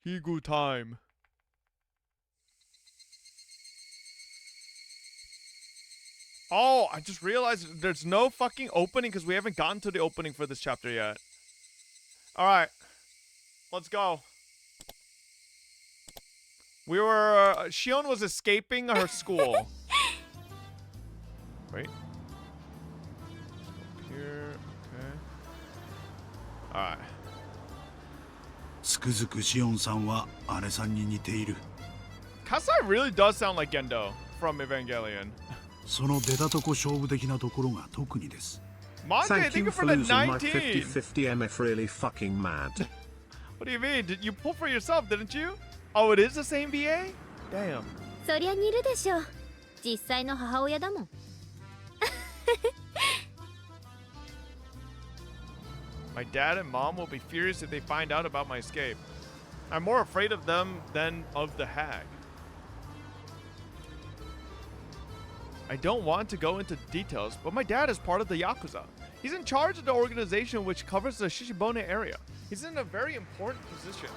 Higu time. Oh, I just realized there's no fucking opening because we haven't gotten to the opening for this chapter yet. Alright. Let's go. We were... Shion was escaping her school. Wait. Here. Okay. Alright. つくづくシオンさんは姉さんに似ている。 Kasai really does sound like Gendo from Evangelion. その出たとこ勝負的なところが特にです。 Monte, Thank thank you you for for the losing my 19. 50-50 MF really fucking mad. What do you mean? Did you pull for yourself, didn't you? Oh, it is the same VA? Damn. そりゃ似るでしょ。実際の母親だもん。My dad and mom will be furious if they find out about my escape. I'm more afraid of them than of the hag. I don't want to go into details, but my dad is part of the Yakuza. He's in charge of the organization which covers the Shishibone area. He's in a very important position.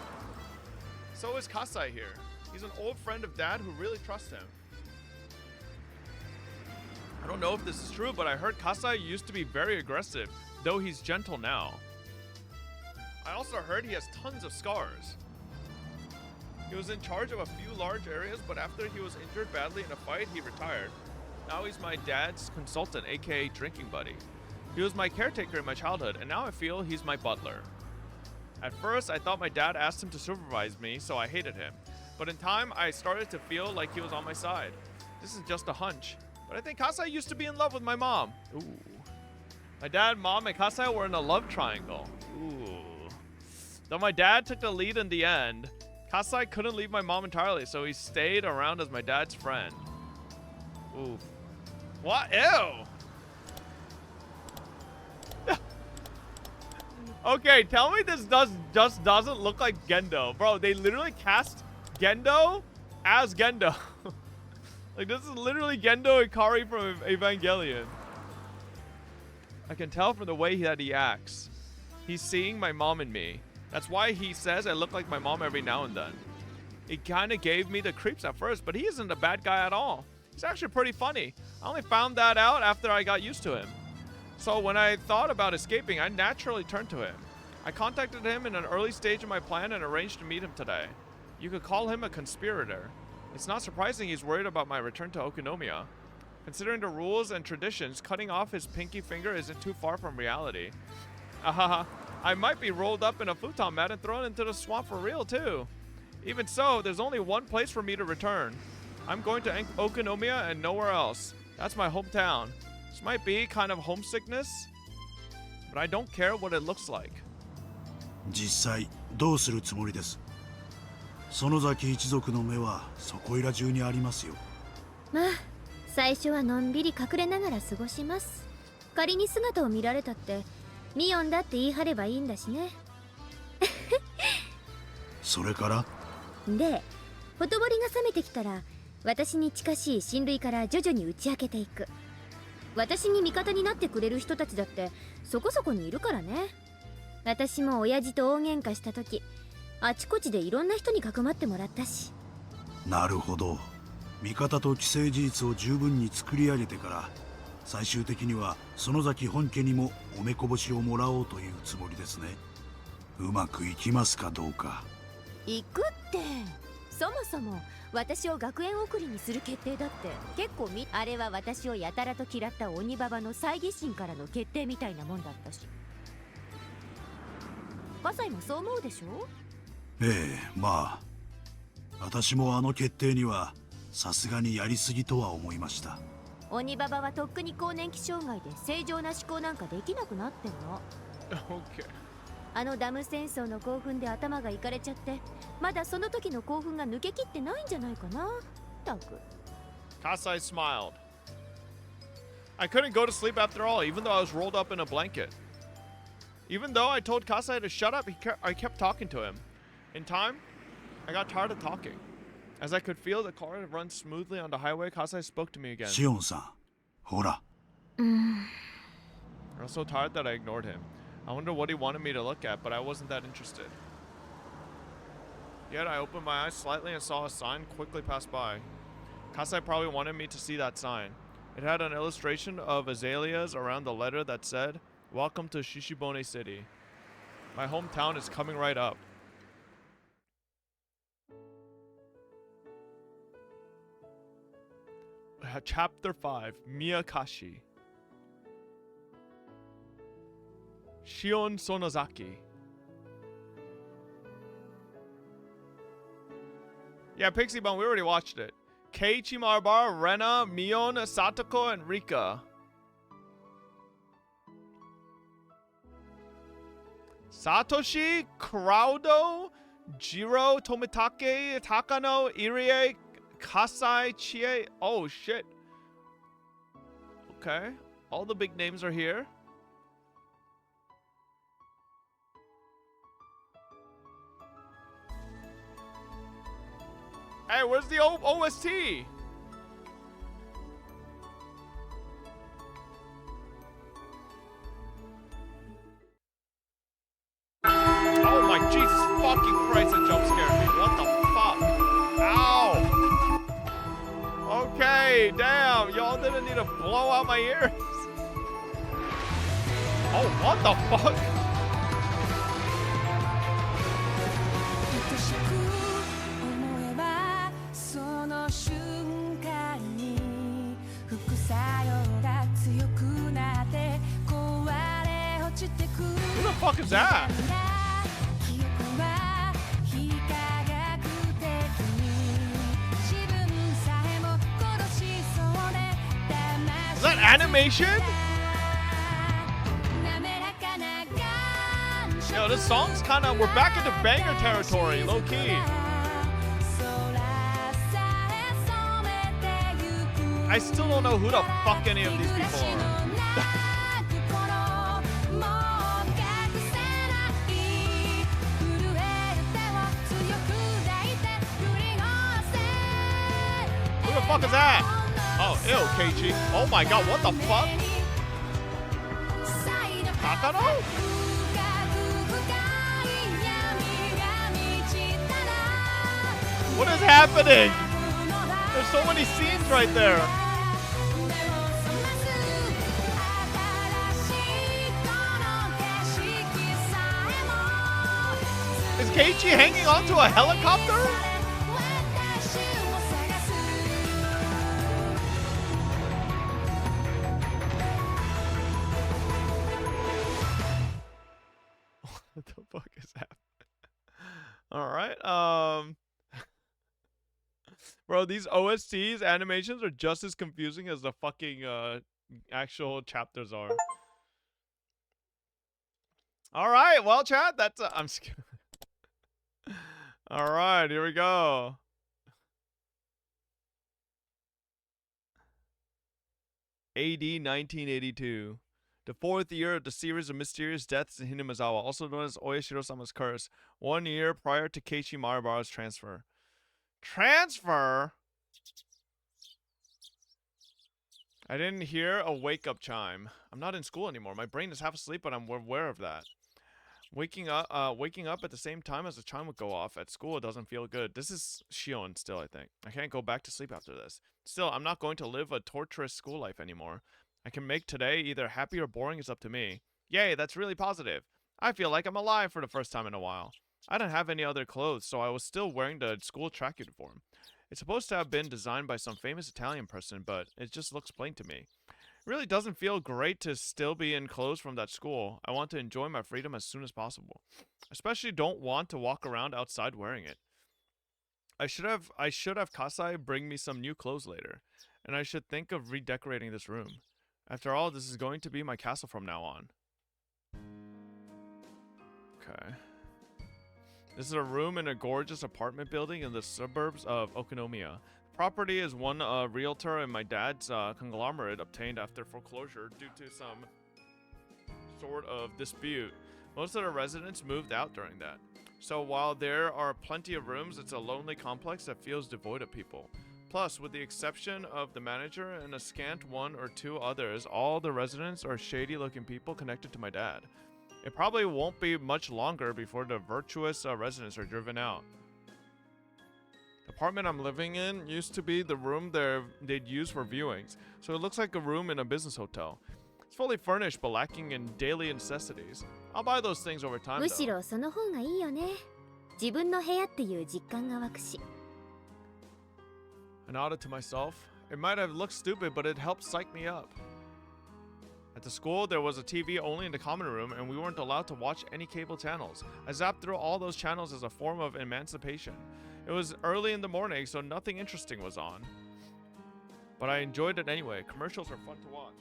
So is Kasai here. He's an old friend of Dad who really trusts him. I don't know if this is true, but I heard Kasai used to be very aggressive, though he's gentle now. I also heard he has tons of scars. He was in charge of a few large areas, but after he was injured badly in a fight, he retired. Now he's my dad's consultant, aka drinking buddy. He was my caretaker in my childhood, and now I feel he's my butler. At first, I thought my dad asked him to supervise me, so I hated him. But in time, I started to feel like he was on my side. This is just a hunch, but I think Kasai used to be in love with my mom. Ooh. My dad, mom, and Kasai were in a love triangle. Ooh. Though my dad took the lead in the end, Kasai couldn't leave my mom entirely, so he stayed around as my dad's friend. Ooh. What? Ew! Okay, tell me this just doesn't look like Gendo. Bro, they literally cast Gendo as Gendo. Like, this is literally Gendo Ikari from Evangelion. I can tell from the way that he acts. He's seeing my mom in me. That's why he says I look like my mom every now and then. It kind of gave me the creeps at first, but he isn't a bad guy at all. He's actually pretty funny. I only found that out after I got used to him. So when I thought about escaping, I naturally turned to him. I contacted him in an early stage of my plan and arranged to meet him today. You could call him a conspirator. It's not surprising he's worried about my return to Okunomiya. Considering the rules and traditions, cutting off his pinky finger isn't too far from reality. Ahaha, I might be rolled up in a futon mat and thrown into the swamp for real too. Even so, there's only one place for me to return. I'm going to Okunomiya and nowhere else. That's my hometown. This might be kind of homesickness, but I don't care what it looks like. 実際どうするつもりです。園崎一族の目はそこいら中にありますよ。まあ、最初はのんびり隠れながら過ごします。仮に姿を見られたって、ミオンだって言い張ればいいんだしね。それからで、ほとぼりが冷めてきたら、私に近しい親類から徐々に打ち明けていく。私に味方になってくれる人たちだってそこそこにいるからね。私も親父と大喧嘩した時、あちこちでいろんな人にかくまってもらったし。なるほど。味方と既成事実を十分に作り上げてから最終的には園崎本家にもおめこぼしをもらおうというつもりですね。うまくいきますかどうか。行くって。そもそも私を学園送りにする決定だって結構あれは私をやたらと嫌った鬼ババの猜疑心からの決定みたいなもんだったし。葛西もそう思うでしょ。ええ、まあ私もあの決定にはさすがにやりすぎとは思いました。鬼ババはとっくに更年期障害で正常な思考なんかできなくなってんの。Okay. あのダム戦争の興奮で頭がいかれちゃってまだその時の興奮が抜けきってないんじゃないかな。たく。Kasai smiled. I couldn't go to sleep after all, even though I was rolled up in a blanket. Even though I told Kasai to shut up, I kept talking to him. In time, I got tired of talking. As I could feel the car run smoothly on the highway, Kasai spoke to me again. シオンさん、ほら。I was so tired that I ignored him. I wondered what he wanted me to look at, but I wasn't that interested. Yet I opened my eyes slightly and saw a sign quickly pass by. Kasai probably wanted me to see that sign. It had an illustration of azaleas around the letter that said, "Welcome to Shishibone City. My hometown is coming right up." Chapter 5, Meakashi. Shion Sonozaki. Yeah, Pixie Bone, we already watched it. Keiichi Marbar, Rena, Mion, Satoko, and Rika. Satoshi, Crowdo, Jiro, Tomitake, Takano, Irie, Kasai, Chie. Oh, shit. Okay. All the big names are here. Hey, where's the OST? Oh my Jesus fucking Christ, that jump scared me. What the fuck? Ow! Okay, damn, y'all didn't need to blow out my ears. Oh, what the fuck? Who the fuck is that? Is that animation? Yo, this song's kind of, we're back into banger territory, low key. I still don't know who the fuck any of these people are. Who the fuck is that? Oh, ew, Keiichi. Oh my god, what the fuck? Takano? What is happening? There's so many scenes right there. Is Keiichi hanging onto a helicopter? What the fuck is happening? Alright, bro, these OSTs, animations are just as confusing as the fucking, actual chapters are. Alright, well, chat, that's, I'm scared. Alright, here we go. AD 1982. The fourth year of the series of mysterious deaths in Hinamizawa, also known as Oyashiro-sama's curse, 1 year prior to Keiichi Maribara's transfer. Transfer? I didn't hear a wake-up chime. I'm not in school anymore. My brain is half asleep, but I'm aware of that. Waking up at the same time as the chime would go off at school doesn't feel good. This is Shion still, I think. I can't go back to sleep after this. Still, I'm not going to live a torturous school life anymore. I can make today either happy or boring, is up to me. Yay, that's really positive. I feel like I'm alive for the first time in a while. I don't have any other clothes, so I was still wearing the school track uniform. It's supposed to have been designed by some famous Italian person, but it just looks plain to me. It really doesn't feel great to still be in clothes from that school. I want to enjoy my freedom as soon as possible. Especially don't want to walk around outside wearing it. I should have Kasai bring me some new clothes later. And I should think of redecorating this room. After all, this is going to be my castle from now on. Okay. This is a room in a gorgeous apartment building in the suburbs of Okonomiya. Property is one realtor and my dad's conglomerate obtained after foreclosure due to some sort of dispute. Most of the residents moved out during that. So while there are plenty of rooms, it's a lonely complex that feels devoid of people. Plus, with the exception of the manager and a scant one or two others, all the residents are shady-looking people connected to my dad. It probably won't be much longer before the virtuous residents are driven out. The apartment I'm living in used to be the room they'd use for viewings, so it looks like a room in a business hotel. It's fully furnished but lacking in daily necessities. I'll buy those things over time むし though. ろその方がいいよね。自分の部屋っていう実感が湧くし。 I nodded to myself. It might have looked stupid, but it helped psych me up. At the school, there was a TV only in the common room, and we weren't allowed to watch any cable channels. I zapped through all those channels as a form of emancipation. It was early in the morning, so nothing interesting was on. But I enjoyed it anyway. Commercials are fun to watch.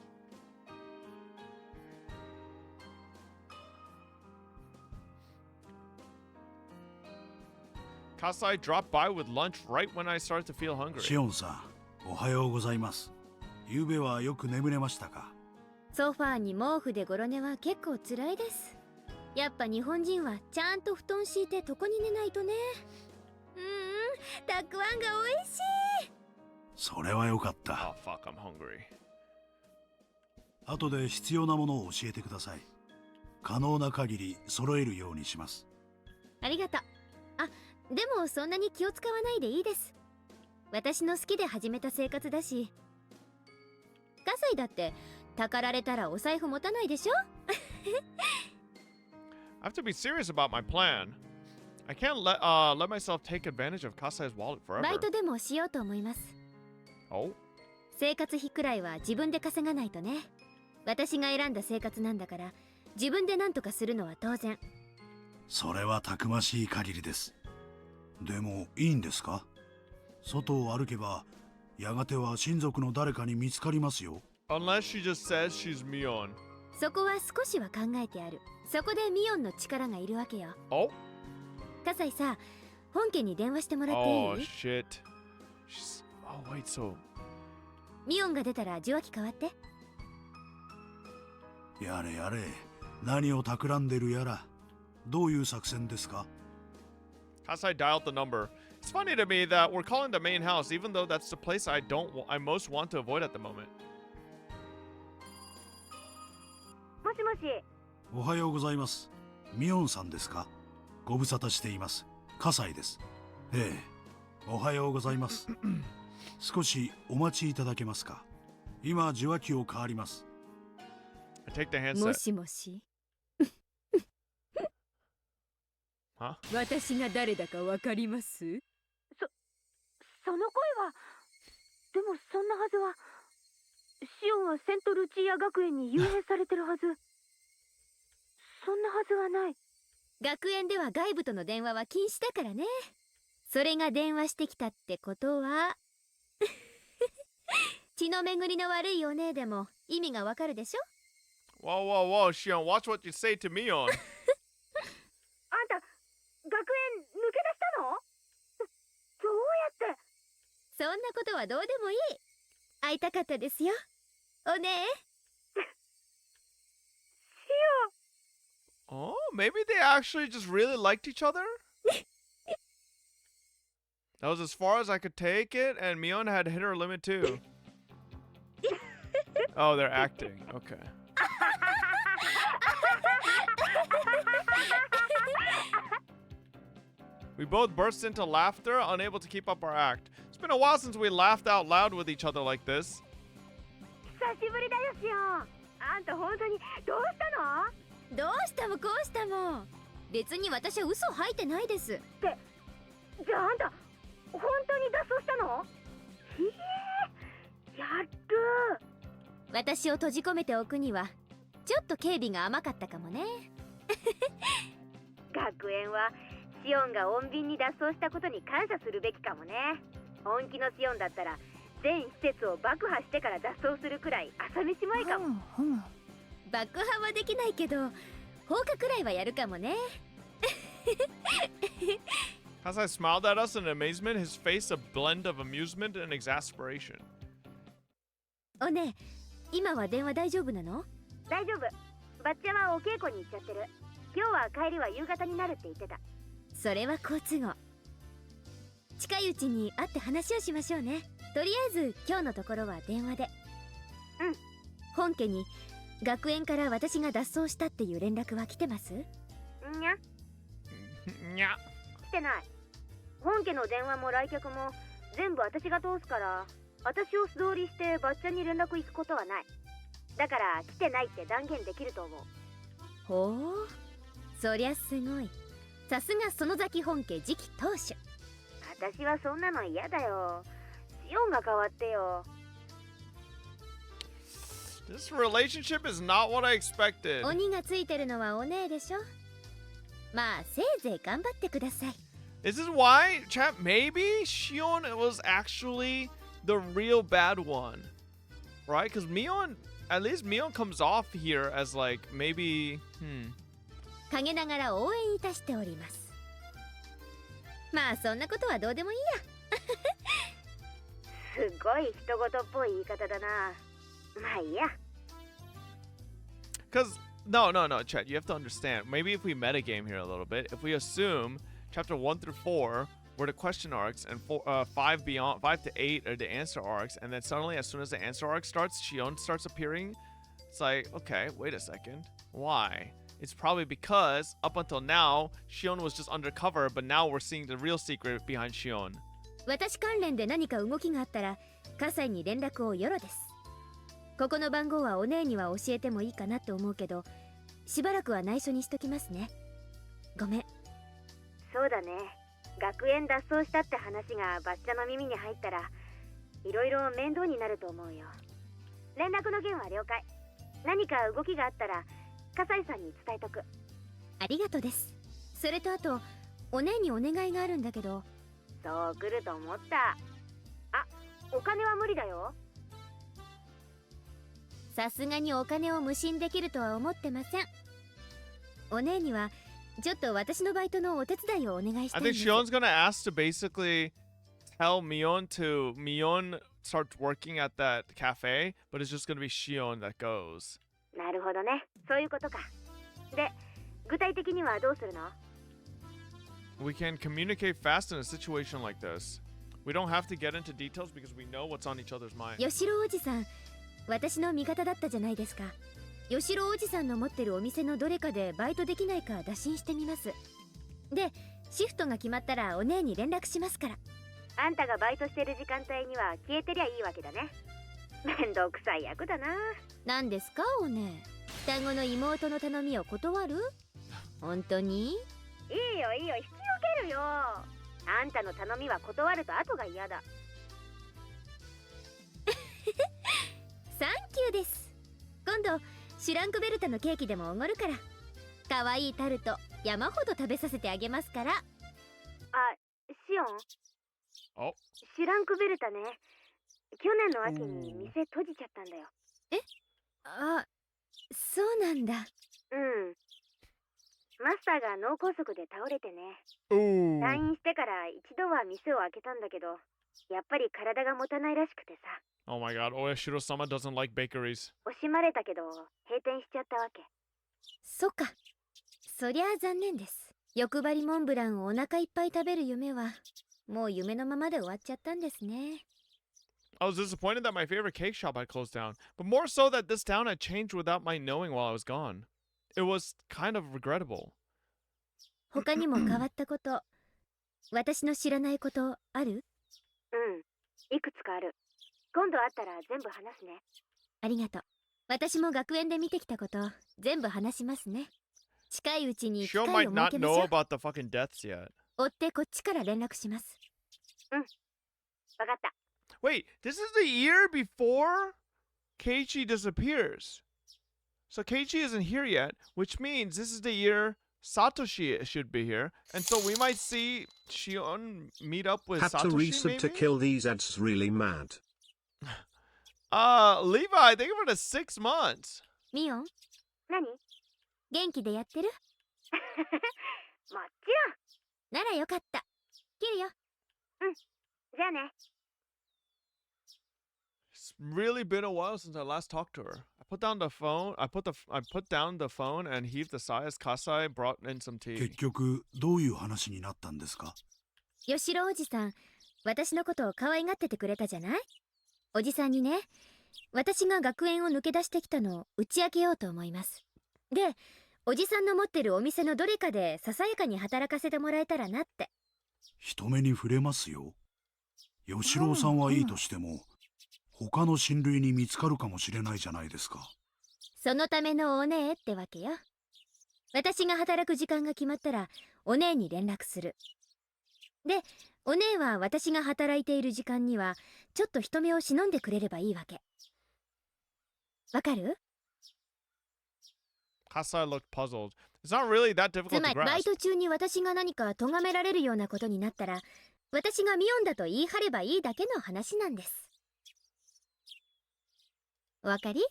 Kasai dropped by with lunch right when I started to feel hungry. シオンさん、おはようございます。昨夜はよく眠れましたか？ソファーに毛布でゴロ寝は結構辛いです。やっぱ日本人はちゃんと布団敷いて床に寝ないとね。たくあんが美味しい。それはよかった。 Oh fuck, I'm hungry. 後で必要なものを教えてください。可能な限り揃えるようにします。ありがとう。あ、でもそんなに気を使わないでいいです。私の好きで始めた生活だし。葛西だってたかられたらお財布持たないでしょI have to be serious about my plan. I can't let myself take advantage of Kasai's wallet バ forever. イトでもしようと思います。 Oh? 生活費くらいは自分で稼がないとね。私が選んだ生活なんだから自分で何とかするのは当然。それはたくましい限りです。でもいいんですか？外を歩けばやがては親族の誰かに見つかりますよ。 Unless she just says she's Mion. そこは少しは考えてある。そこでミオンの力がいるわけよ。 Oh? 葛西さ、本家に電話してもらっていい？ Oh shit. Oh wait, so ミオンが出たら受話器変わって。やれやれ、何を企んでるやら。どういう作戦ですか？ Kasai dialed the number. It's funny to me that we're calling the main house, even though that's the place I most want to avoid at the moment. もしもし。おはようございます。ミオンさんですか？ご無沙汰しています。葛西です。ええ、おはようございます。少しお待ちいただけますか？今受話器を代わります。I take the も handset. しもし。Huh? 私が誰だかわかります？その声は、でもそんなはずは、シオンはセントルチーヤ学園に幽閉されてるはず。そんなはずはない。学園では外部との電話は禁止だからね。それが電話してきたってことは血の巡りの悪いお姉でも意味がわかるでしょ？ Whoa, whoa, whoa, Shion, watch what you say to Mion. あんた、学園抜け出したの？どうやって？そんなことはどうでもいい。会いたかったですよ、お姉。Oh, maybe they actually just really liked each other? That was as far as I could take it, and Mion had hit her limit too. Oh, they're acting. Okay. We both burst into laughter, unable to keep up our act. It's been a while since we laughed out loud with each other like this. 久しぶりだよ、シオン。あんた本当にどうしたの？どうしたもこうしたも。別に私は嘘吐いてないです。じゃああんた、本当に脱走したの？やる。私を閉じ込めておくにはちょっと警備が甘かったかもね。学園はシオンが穏便に脱走したことに感謝するべきかもね。本気のシオンだったら全施設を爆破してから脱走するくらい朝飯前かも。爆破はできないけど放火くらいはやるかもね。Kasai smiled at us in amazement, his face a blend of amusement and exasperation. おね、今は電話大丈夫なの？大丈夫。バッチャはお稽古に行っちゃってる。今日は帰りは夕方になるって言ってた。それは好都合。近いうちに会って話をしましょうね。とりあえず今日のところは電話で。うん。本家に学園から私が脱走したっていう連絡は来てます？にゃ、Nya. 来てない。本家の電話も来客も全部私が通すから、私を素通りしてばっちゃんに連絡行くことはない。だから来てないって断言できると思う。ほう、そりゃすごい。さすが園崎本家次期当主。私はそんなの嫌だよ。シオンが変わってよ。This relationship is not what I expected. 鬼がついてるのはお姉でしょ。まあせいぜい頑張ってください。This is why, chat, maybe Shion was actually the real bad one. Right? Because Mion, at least Mion comes off here as like, maybe, 陰ながら応援いたしております。まあそんなことはどうでもいいや。すごい人事っぽい言い方だな。まあいいや。Because, no, chat, you have to understand. Maybe if we metagame here a little bit, if we assume chapter 1 through 4 were the question arcs and 5 to 8 are the answer arcs, and then suddenly as soon as the answer arc starts, Shion starts appearing, it's like, okay, wait a second. Why? It's probably because up until now, Shion was just undercover, but now we're seeing the real secret behind Shion. 私関連で何か動きがあったら、葛西に連絡をよろです。ここの番号はお姉には教えてもいいかなと思うけど、しばらくは内緒にしときますね。ごめん。そうだね。学園脱走したって話がバッチャの耳に入ったら、いろいろ面倒になると思うよ。連絡の件は了解。何か動きがあったら、葛西さんに伝えとく。ありがとうです。それとあと、お姉にお願いがあるんだけど。そう来ると思った。あ、お金は無理だよ。さすがにお金を無心できるとは思ってません。お姉にはちょっと私のバイトのお手伝いをお願いしたいん I です。 think Shion's gonna ask to basically tell Mion start working at that cafe, but it's just gonna be Shion that goes. なるほどね。そういうことか。で、具体的にはどうするの？ We can communicate fast in a situation like this. We don't have to get into details because we know what's on each other's mind. 吉郎おじさん、私の味方だったじゃないですか。吉郎おじさんの持ってるお店のどれかでバイトできないか打診してみます。で、シフトが決まったらお姉に連絡しますから。あんたがバイトしてる時間帯には消えてりゃいいわけだね。面倒くさい役だな。何ですかお姉。双子の妹の頼みを断る？本当に？いいよいいよ、引き受けるよ。あんたの頼みは断ると後が嫌だ。サンキューです。今度シュランクベルタのケーキでもおごるから。可愛いタルト山ほど食べさせてあげますから。あ、シオン。お。シュランクベルタね。去年の秋に店閉じちゃったんだよ。え？あ、そうなんだ。うん。マスターが脳梗塞で倒れてね。Ooh. 退院してから一度は店を開けたんだけど、やっぱり体が持たないらしくてさ。Oh my god, Oyashiro-sama doesn't like bakeries. 惜しまれたけど閉店しちゃったわけ。そっか。そりゃあ残念です。欲張りモンブランをお腹いっぱい食べる夢はもう夢のままで終わっちゃったんですね。I was disappointed that my favorite cake shop had closed down, but more so that this town had changed without my knowing while I was gone. It was kind of regrettable. 他にも変わったこと、私の知らないことある？うん、いくつかある。今度会ったら全部話すね。ありがとう。私も学園で見てきたこと全部話しますね。近いうちに機 Shio 会を might 設 not けまし know ょう。 about the fucking deaths yet. 追ってこっちから連絡します。わかった。Wait, this is the year before Keiichi disappears. So Keiichi isn't here yet, which means this is the year Satoshi should be here. And so we might see Shion meet up with Had to Satoshi, resub maybe? to kill these ads really mad. Levi, thank you for the 6 months. ミオン、何？元気でやってる？もちろん。ならよかった。切るよ。じゃあね。It's really been a while since I last talked to her. I put down the phone. I put down the phone and heaved a sigh as Kasai brought in some tea. 結局どういう話になったんですか？吉郎おじさん、私のことを可愛がっててくれたじゃない？おじさんにね、私が学園を抜け出してきたのを打ち明けようと思います。で、おじさんの持ってるお店のどれかでささやかに働かせてもらえたらなって。人目に触れますよ。吉郎さんはいいとしても、他の親類に見つかるかもしれないじゃないですか。そのためのお姉ってわけよ。私が働く時間が決まったらお姉に連絡する。で、お姉は私が働いている時間にはちょっと人目を忍んでくれればいいわけ。わかる？ Kasai looked puzzled. It's not really that つ difficult ま to りバイ grasp. ト中に私が何か咎められるようなことになったら、私がミオンだと言い張ればいいだけの話なんです。お分かり？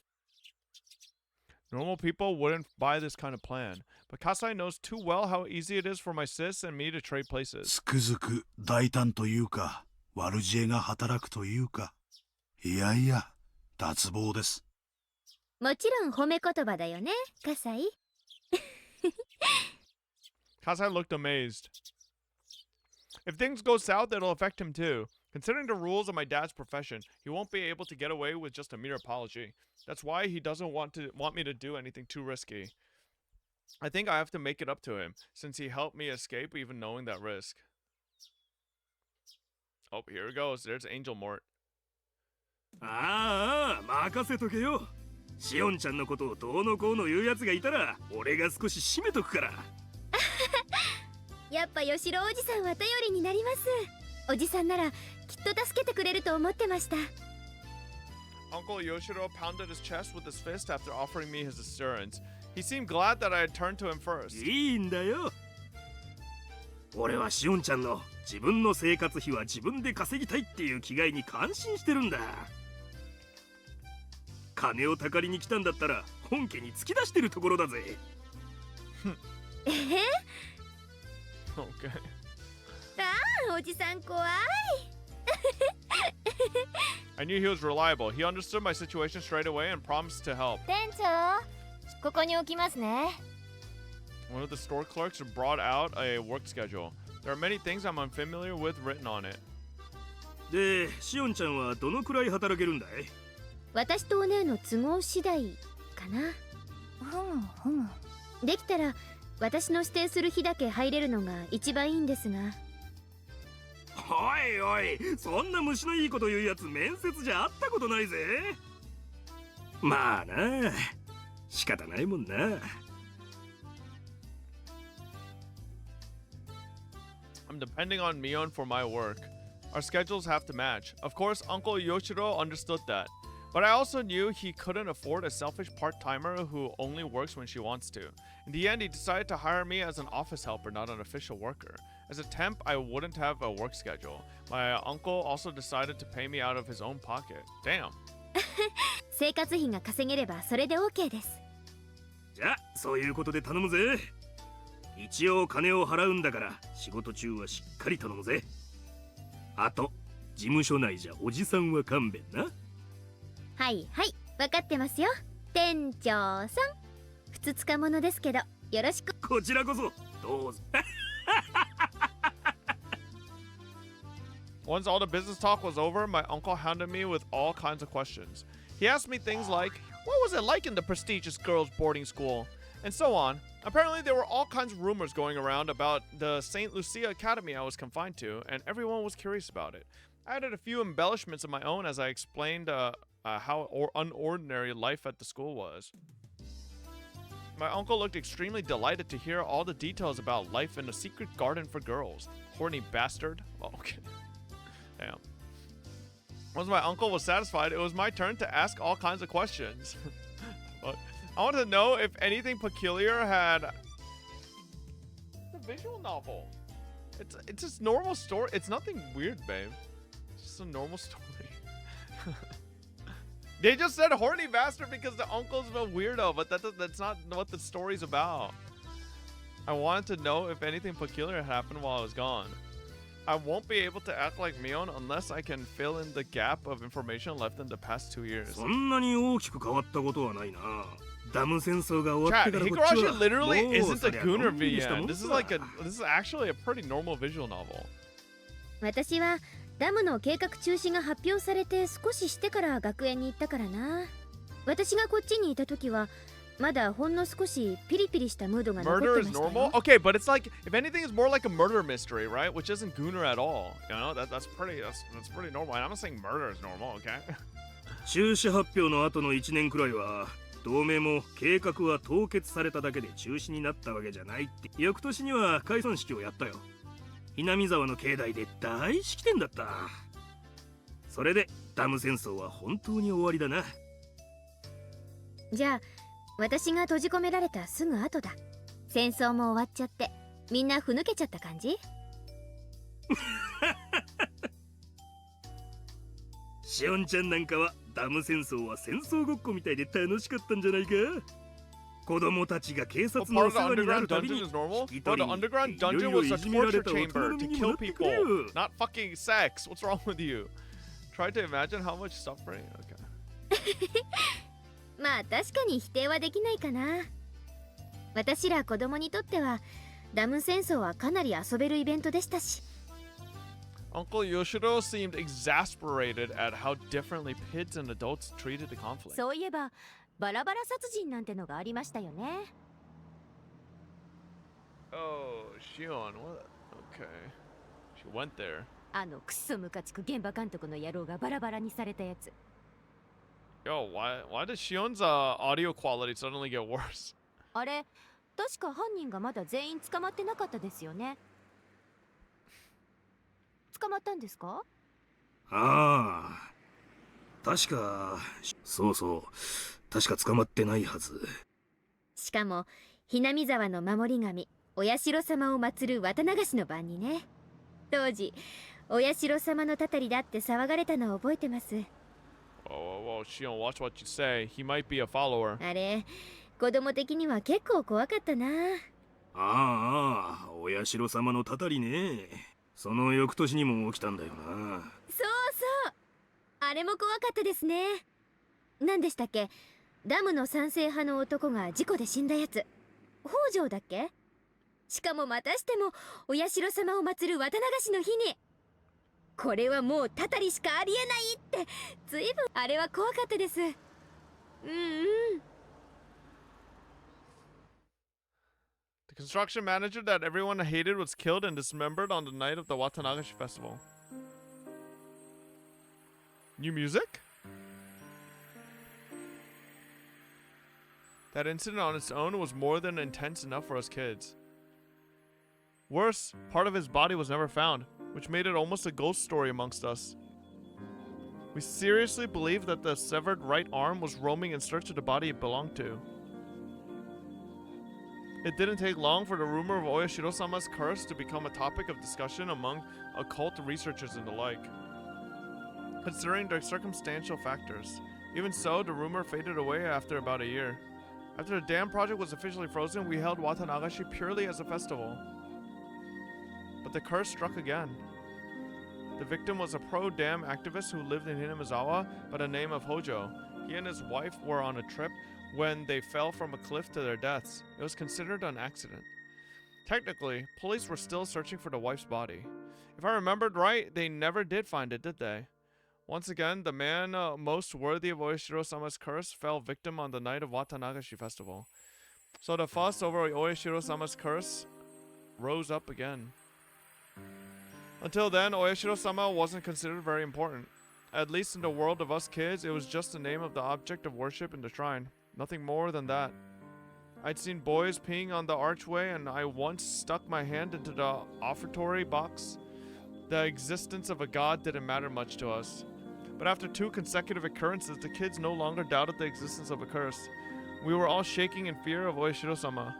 Normal people wouldn't buy this kind of plan, but Kasai knows too well how easy it is for my sis and me to trade places. つくづく大胆というか、悪知恵が働くというか。いやいや、脱帽です。もちろん褒め言葉だよね、カサイ。Kasai looked amazed. If things go south, it'll affect him too. Considering the rules of my dad's profession, he won't be able to get away with just a mere apology. That's why he doesn't want me to do anything too risky. I think I have to make it up to him, since he helped me escape even knowing that risk. Oh, here it goes. There's Angel Mort. ああ、任せとけよ。シオンちゃんのことをどうのこうの言うやつがいたら、俺が少し締めとくから。やっぱ吉郎おじさんは頼りになります。おじさんならきっと助けてくれると思ってました。Uncle Yoshiro pounded his chest with his fist after offering me his assurance. He seemed glad that I had turned to him first. いいんだよ。俺はシオンちゃんの自分の生活費は自分で稼ぎたいっていう気概に感心してるんだ。金をたかりに来たんだったら本家に突き出してるところだぜ。Okay. ああ、おじさん怖い。I knew he was reliable. He understood my situation straight away and promised to help. 店長、ここに置きますね。One of the store clerks brought out a work schedule. There are many things I'm unfamiliar with written on it. で、シオンちゃんはどのくらい働けるんだい？私とお姉の都合次第かな。できたら私の指定する日だけ入れるのが一番いいんですが。おいおい、そんな虫のいいこと言うやつ面接じゃ会ったことないぜ。まあな、仕方ないもんな。I'm depending on Mion for my work. Our schedules have to match. Of course, Uncle Yoshiro understood that. But I also knew he couldn't afford a selfish part-timer who only works when she wants to. In the end, he decided to hire me as an office helper, not an official worker. As a temp, I wouldn't have a work schedule. My uncle also decided to pay me out of his own pocket. Damn. 生活費が稼げればそれで OK です。じゃあ、そういうことで頼むぜ。一応金を払うんだから仕事中はしっかり頼むぜ。あと、事務所内じゃおじさんは勘弁な。はいはい、分かってますよ。店長さん。ふつつか者ですけど、よろしく。こちらこそ、どうぞ。Once all the business talk was over, my uncle hounded me with all kinds of questions. He asked me things like, what was it like in the prestigious girls' boarding school? And so on. Apparently, there were all kinds of rumors going around about the St. Lucia Academy I was confined to, and everyone was curious about it. I added a few embellishments of my own as I explained how unordinary life at the school was. My uncle looked extremely delighted to hear all the details about life in a secret garden for girls. Horny bastard. Oh, okay. Damn. Once my uncle was satisfied, it was my turn to ask all kinds of questions. I wanted to know if anything peculiar had... It's a visual novel. It's just normal story. It's nothing weird, babe. It's just a normal story. They just said horny bastard because the uncle's a weirdo, but that's not what the story's about. I wanted to know if anything peculiar happened while I was gone. I won't be able to act like Mion unless I can fill in the gap of information left in the past 2 years. そんなに大きく変わったことはないな。ダム戦争が終わっ Chat, てからこっち Higurashi は literally もう isn't そ a りゃ Gooner のんびりしたも VN. ん This is さ。 this is actually a pretty normal visual novel. 私はダムの計画中止が発表されて少ししてから学園に行ったからな。私がこっちにいた時はまだほんの少しピリピリしたムードが残っ Murder て is ました normal? よ。 Okay, but it's like, if anything, it's more like a murder mystery, right? Which isn't Gooner at all. You know, that's pretty normal. And I'm not saying murder is normal, okay? 中止発表の後の1年くらいは同盟も計画は凍結されただけで中止になったわけじゃないって。翌年には解散式をやったよ。Hinamizawaの境内で大式典だった。それでダム戦争は本当に終わりだな。じゃあ私が閉じ込められたすぐ後だ。戦争も終わっちゃってみんなふぬけちゃった感じ？シオンちゃんなんかはダム戦争は戦争ごっこみたいで楽しかったんじゃないか。子供たちが警察 But の part お of the 世話にな underground るたび dungeon に is normal? 引き Bro, 取 the り underground いろ dungeon いろ was a いじめられ torture た大人 chamber の身 to にも kill なってくれ people, よ。 not fucking sex. What's wrong with you? Try to imagine how much suffering? Okay. まあ確かに否定はできないかな。私ら子供にとってはダム戦争はかなり遊べるイベントでしたし。 Uncle Yoshiro seemed exasperated at how differently kids and adults treated the conflict. そういえばバラバラ殺人なんてのがありましたよね。 Oh, Shion, what? Okay. She went there. あのクソムカつく現場監督の野郎がバラバラにされたやつ。 Yo, why does Shion's audio quality suddenly get worse? あれ確か犯人がまだ全員捕まってなかったですよね。捕まったんですか？ああ、確か、そうそう、確か捕まってないはず。しかもHinamizawaの守り神お社様を祀る綿流しの番にね。当時お社様のたたりだって騒がれたのを覚えてます。 Whoa, Shion, watch what you say. He might be a follower. あれ子供的には結構怖かったな。ああ、お社様のたたりね。その翌年にも起きたんだよな。そうそうあれも怖かったですね。何でしたっけ、ダムの賛成派の男が事故で死んだやつ、北条だっけ。しかもまたしてもお社様を祀る綿流しの日に。これはもうたたりしかありえないって、ずいぶんあれは怖かったです。うんうん。 The construction manager that everyone hated was killed and dismembered on the night of the Watanagashi festival. New music? That incident on its own was more than intense enough for us kids. Worse, part of his body was never found, which made it almost a ghost story amongst us. We seriously believed that the severed right arm was roaming in search of the body it belonged to. It didn't take long for the rumor of Oyashiro-sama's curse to become a topic of discussion among occult researchers and the like. Considering the circumstantial factors, even so, the rumor faded away after about a year. After the dam project was officially frozen, we held Watanagashi purely as a festival. But the curse struck again. The victim was a pro-dam activist who lived in Hinamizawa by the name of Hojo. He and his wife were on a trip when they fell from a cliff to their deaths. It was considered an accident. Technically, police were still searching for the wife's body. If I remembered right, they never did find it, did they? Once again, the man most worthy of Oyashiro-sama's curse fell victim on the night of Watanagashi festival. So the fuss over Oyashiro-sama's curse rose up again. Until then, Oyashiro-sama wasn't considered very important. At least in the world of us kids, it was just the name of the object of worship in the shrine. Nothing more than that. I'd seen boys peeing on the archway, and I once stuck my hand into the offertory box. The existence of a god didn't matter much to us. But after 2 consecutive occurrences, the kids no longer doubted the existence of a curse. We were all shaking in fear of Oyashiro-sama.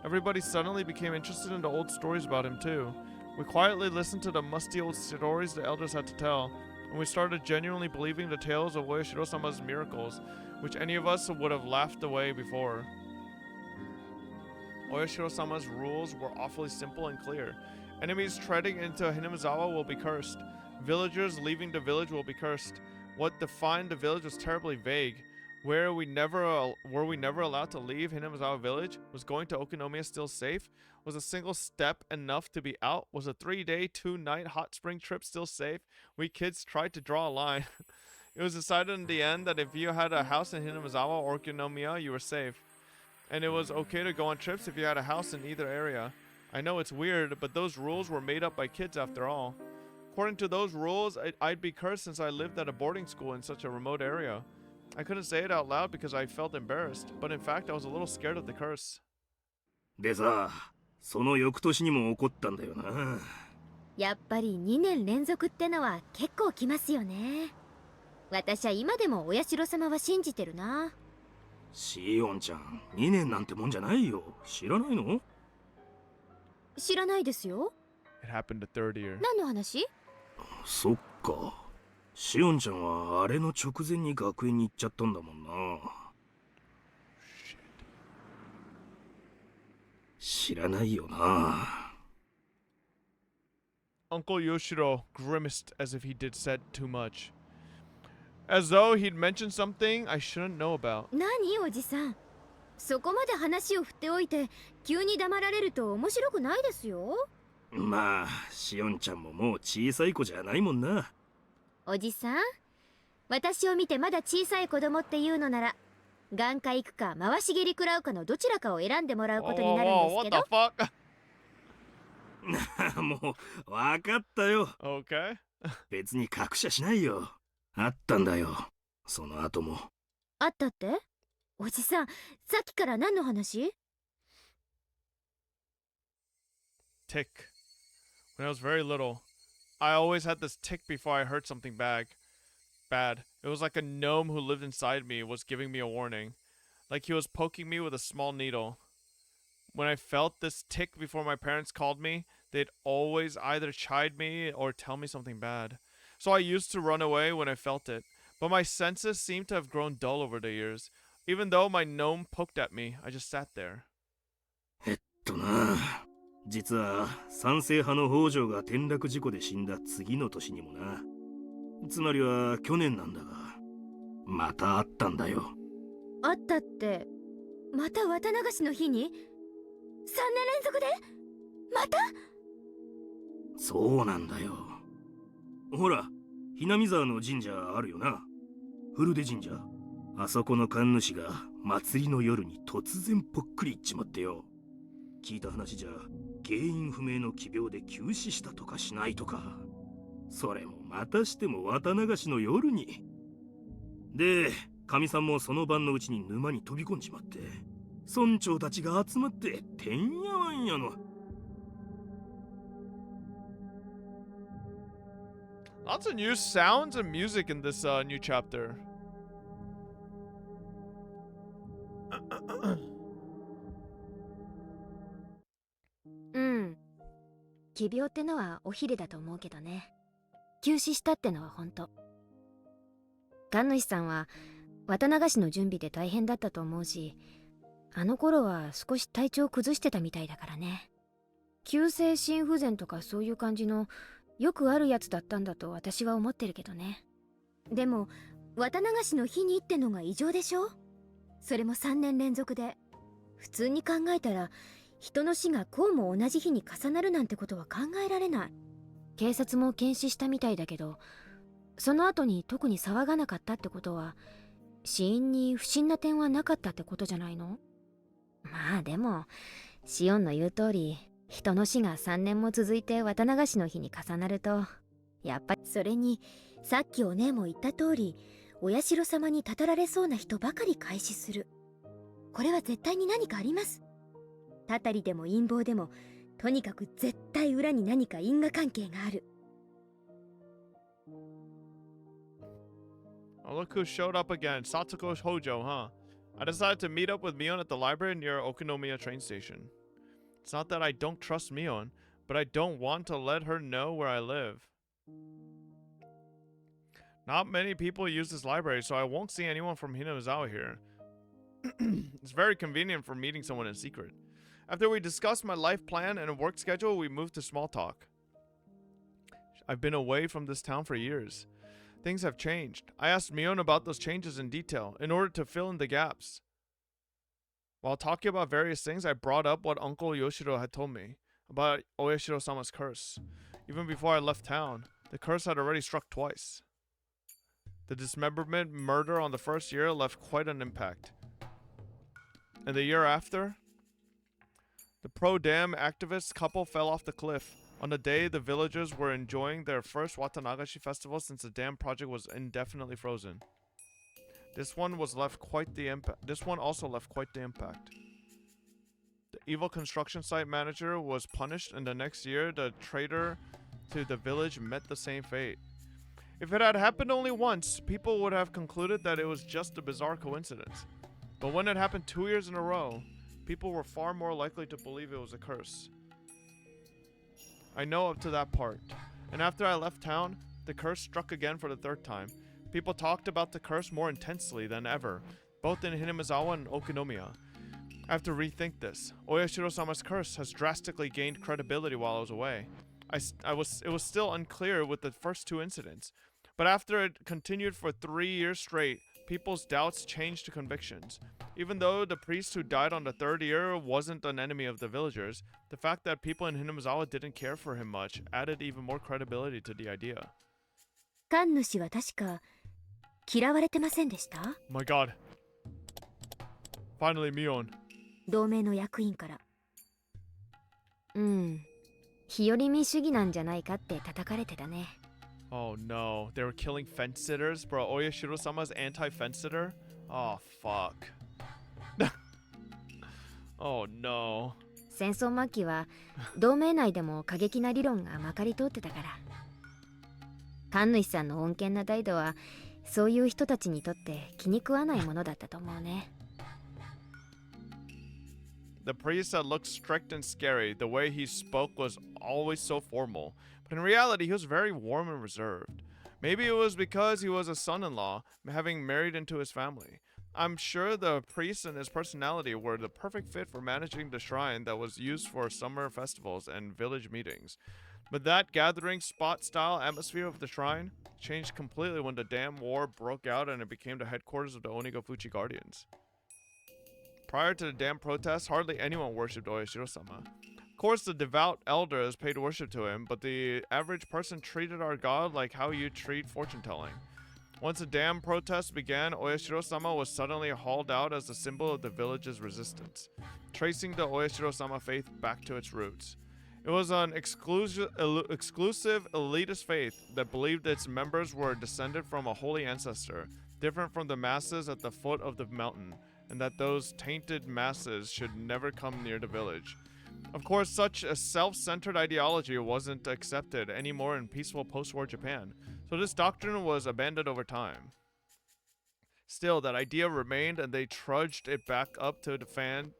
Everybody suddenly became interested in the old stories about him too. We quietly listened to the musty old stories the elders had to tell, and we started genuinely believing the tales of Oyashiro-sama's miracles, which any of us would have laughed away before. Oyashiro-sama's rules were awfully simple and clear. Enemies treading into Hinamizawa will be cursed. Villagers leaving the village will be cursed. What defined the village was terribly vague. Were we never allowed to leave Hinamizawa village? Was going to Okinomiya still safe? Was a single step enough to be out? Was a 3-day, 2-night hot spring trip still safe? We kids tried to draw a line. It was decided in the end that if you had a house in Hinamizawa or Okinomiya, you were safe. and it was okay to go on trips if you had a house in either area. I know it's weird, but those rules were made up by kids after all. According to those rules, I'd be cursed since I lived at a boarding school in such a remote area. I couldn't say it out loud because I felt embarrassed, but in fact I was a little scared of the curse. でさ、その翌年にも起こったんだよな。やっぱり2年連続ってのは結構きますよね。私は今でもお社様は信じてるな。シオンちゃん、2年なんてもんじゃないよ。知らないの？知らないですよ。 It happened the third year. 何の話？そっか。シオンちゃんはあれの直前に学園に行っちゃったんだもんな。知らないよな。Uncle Yoshiro grimaced as if he did said too much. As though he'd mentioned something I shouldn't know about. 何おじさん。そこまで話を振っておいて急に黙られると面白くないですよ。まあ、シオンちゃんももう小さい子じゃないもんな。おじさん、私を見てまだ小さい子供っていうのなら、眼科行くか回し蹴り食らうかのどちらかを選んでもらうことになるんですけど。 what the fuck? もう、わかったよ。Okay. 別に隠しゃしないよ。あったんだよ。その後も。あったって？おじさん、さっきから何の話？ Tick. When I was very little, I always had this tick before I heard something bad. It was like a gnome who lived inside me was giving me a warning. Like he was poking me with a small needle. When I felt this tick before my parents called me, they'd always either chide me or tell me something bad. So I used to run away when I felt it. But my senses seemed to have grown dull over the years. Even though my gnome poked at me, I just sat there. 実は賛成派の北条が転落事故で死んだ次の年にもな。つまりは去年なんだが、またあったんだよ。あったって、また綿流しの日に？ 3年連続で？また？そうなんだよ。ほら、hinamizawaの神社あるよな。古出神社。あそこの神主が祭りの夜に突然ぽっくりいっちまってよ。聞いた話じゃ原因不明の奇病で急死したとかしないとか。それもまたしても綿流しの夜に。で、神さんもその晩のうちに沼に飛び込んじまって、村長たちが集まっててんやわんやの。Lots of new sounds and music in this new chapter. うん。奇病ってのはおひれだと思うけどね。急死したってのは本当。神主さんは綿流しの準備で大変だったと思うし、あの頃は少し体調崩してたみたいだからね。急性心不全とかそういう感じのよくあるやつだったんだと私は思ってるけどね。でも綿流しの日にってのが異常でしょ。それも3年連続で。普通に考えたら人の死がこうも同じ日に重なるなんてことは考えられない。警察も検視したみたいだけど、その後に特に騒がなかったってことは死因に不審な点はなかったってことじゃないの？まあでもシオンの言う通り、人の死が3年も続いて綿流しの日に重なると、やっぱり。それにさっきお姉も言った通り、お社様にたたられそうな人ばかり開始する。これは絶対に何かあります。たたりでも陰謀でも、とにかく絶対裏に何か因果関係がある。 Oh, look who showed up again. Satsuko Hojo, huh? I decided to meet up with Mion at the library near Okonomiya train station. It's not that I don't trust Mion, but I don't want to let her know where I live. Not many people use this library, so I won't see anyone from Hinamizawa here. It's very convenient for meeting someone in secret. After we discussed my life plan and work schedule, we moved to small talk. I've been away from this town for years. Things have changed. I asked Mion about those changes in detail, in order to fill in the gaps. While talking about various things, I brought up what Uncle Yoshiro had told me, about Oyashiro-sama's curse. Even before I left town, the curse had already struck twice. The dismemberment murder on the first year left quite an impact. And the year after, the pro-dam activist couple fell off the cliff. On the day the villagers were enjoying their first Watanagashi festival since the dam project was indefinitely frozen. This one also left quite the impact. The evil construction site manager was punished, and the next year the traitor to the village met the same fate. If it had happened only once, people would have concluded that it was just a bizarre coincidence. But when it happened 2 years in a row, people were far more likely to believe it was a curse. I know up to that part. And after I left town, the curse struck again for the third time. People talked about the curse more intensely than ever, both in Hinamizawa and Okinomiya. I have to rethink this. Oyashiro-sama's curse has drastically gained credibility while I was away. It was still unclear with the first two incidents, but after it continued for 3 years straight, people's doubts changed to convictions. Even though the priest who died on the third year wasn't an enemy of the villagers, the fact that people in Hinamizawa didn't care for him much added even more credibility to the idea. 神主は確か嫌われてませんでした？ Oh my god. Finally, Mion. 同盟の役員から。日和見主義なんじゃないかって叩かれてたね。Oh no, they were killing fence sitters? Bro, Oyashiro-sama's anti-fence sitter? Oh fuck. Oh no. 戦争末期は同盟内でも過激な理論がまかり通ってたから。神主さんの穏健な態度はそういう人たちにとって気に食わないものだったと思うね。The priest had looked strict and scary. The way he spoke was always so formal. But in reality, he was very warm and reserved. Maybe it was because he was a son-in-law, having married into his family. I'm sure the priest and his personality were the perfect fit for managing the shrine that was used for summer festivals and village meetings. But that gathering spot-style atmosphere of the shrine changed completely when the dam war broke out and it became the headquarters of the Onigafuchi Guardians. Prior to the dam protests, hardly anyone worshipped Oyashiro-sama. Of course, the devout elders paid worship to him, but the average person treated our god like how you treat fortune-telling. Once the dam protests began, Oyashiro-sama was suddenly hauled out as a symbol of the village's resistance, tracing the Oyashiro-sama faith back to its roots. It was an exclusive elitist faith that believed its members were descended from a holy ancestor, different from the masses at the foot of the mountain, and that those tainted masses should never come near the village. Of course, such a self-centered ideology wasn't accepted anymore in peaceful post-war Japan, so this doctrine was abandoned over time. Still, that idea remained, and they trudged it back up to fan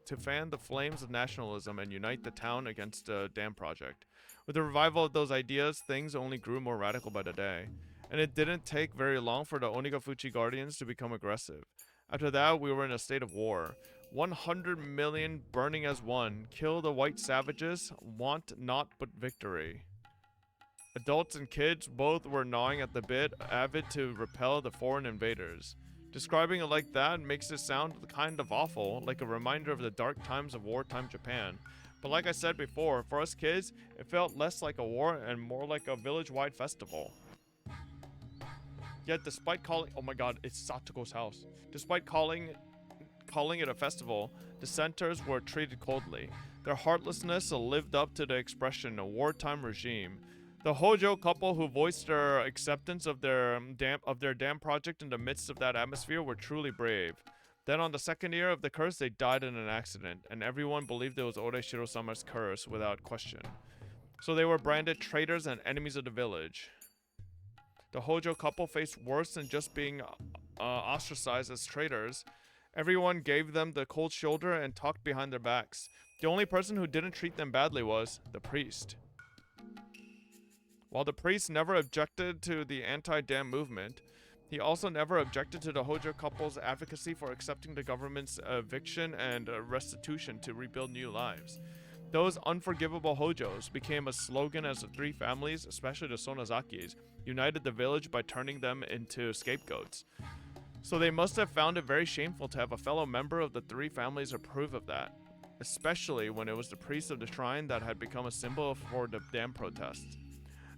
the flames of nationalism and unite the town against the dam project. With the revival of those ideas, things only grew more radical by the day, and it didn't take very long for the Onigafuchi Guardians to become aggressive. After that, we were in a state of war. 100 million burning as one. Kill the white savages. Want naught but victory. Adults and kids both were gnawing at the bit, avid to repel the foreign invaders. Describing it like that makes it sound kind of awful, like a reminder of the dark times of wartime Japan. But like I said before, for us kids, it felt less like a war and more like a village-wide festival. Yet despite calling— oh my god, it's Satoko's house. Despite calling it a festival, dissenters were treated coldly. Their heartlessness lived up to the expression, a wartime regime. The Hojo couple who voiced their acceptance of their dam project in the midst of that atmosphere were truly brave. Then on the second year of the curse, they died in an accident, and everyone believed it was Oreshiro-sama's curse without question. So they were branded traitors and enemies of the village. The Hojo couple faced worse than just being ostracized as traitors. Everyone gave them the cold shoulder and talked behind their backs. The only person who didn't treat them badly was the priest. While the priest never objected to the anti-dam movement, he also never objected to the Hojo couple's advocacy for accepting the government's eviction and restitution to rebuild new lives. Those unforgivable Hojos became a slogan as the three families, especially the Sonozakis, united the village by turning them into scapegoats. So they must have found it very shameful to have a fellow member of the three families approve of that, especially when it was the priest of the shrine that had become a symbol for the dam protests.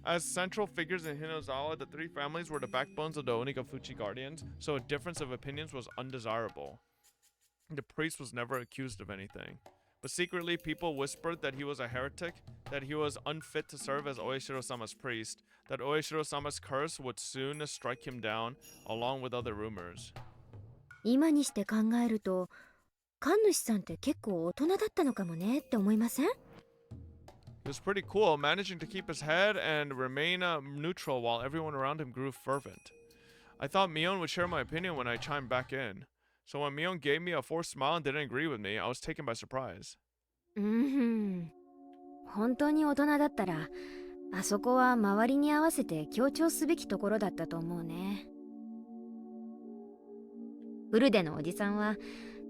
As central figures in Hinamizawa, the three families were the backbones of the Onigafuchi Guardians, so a difference of opinions was undesirable. The priest was never accused of anything. But secretly, people whispered that he was a heretic, that he was unfit to serve as Oeshiro-sama's priest, that Oeshiro-sama's curse would soon strike him down, along with other rumors. 今にして考えると、神主さんって結構大人だったのかもねって思いません？ It was pretty cool, managing to keep his head and remain neutral while everyone around him grew fervent. I thought Mion would share my opinion when I chimed back in. So when Mion gave me a forced smile and didn't agree with me, I was taken by surprise. 本当に大人だったら、あそこは周りに合わせて強調すべきところだったと思うね。ウルデのおじさんは